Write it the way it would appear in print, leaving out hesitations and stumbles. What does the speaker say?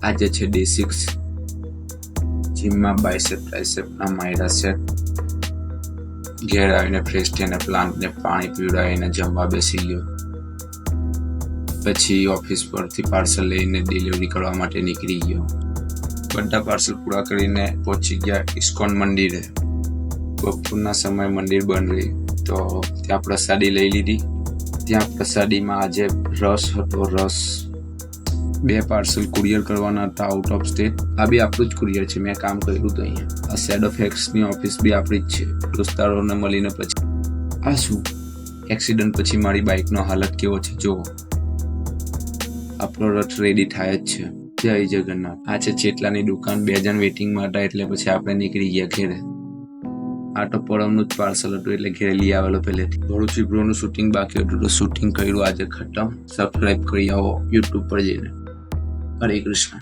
આજે છે ડે 6. જીમમાં બાયસેપ ટ્રાયસેપના માયરા સેટ. ઘેર આવીને ફ્રેશ થઈને પ્લાન્ટને પાણી પીવડાવીને જમવા બેસી ગયો. પછી ઓફિસ પરથી પાર્સલ લઈને ડિલિવરી કરવા માટે નીકળી ગયો. બધા પાર્સલ પૂરા કરીને પહોંચી ગયા ઇસ્કોન મંદિરે. બપોરના સમયે મંદિર બંધ રહી તો ત્યાં પ્રસાદી લઈ લીધી. ત્યાં પ્રસાદીમાં આજે રસ હતો. રસ 2 પાર્સલ કુરિયર કરવાના હતા આઉટ ઓફ સ્ટેટ. આ બી આપણું જ કુરિયર છે, મેં કામ કર્યું હતું અહીંયા. આ શેડો ફેક્સની ઓફિસ બી આપણી જ છે. દોસ્તારોને મળીને પછી આ શું એક્સિડન્ટ પછી મારી બાઇકનો હાલત કેવો છે જુઓ. આપણો રથ રેડી થાય જ છે. જય જગન્નાથ. આ છે ચેટલાની દુકાન. 2 જણ વેઇટિંગમાં હતા એટલે પછી આપણે નીકળી ગયા ઘેરે. આ તો પરમનું જ પાર્સલ હતું એટલે ઘેરે લઈ આવેલો પહેલેથી. થોડું ચીબરોનું શૂટિંગ બાકી હતું તો શૂટિંગ કર્યું આજે ખતમ. સબસ્ક્રાઇબ કરી આવો યુટ્યુબ પર જઈને. હરે કૃષ્ણ.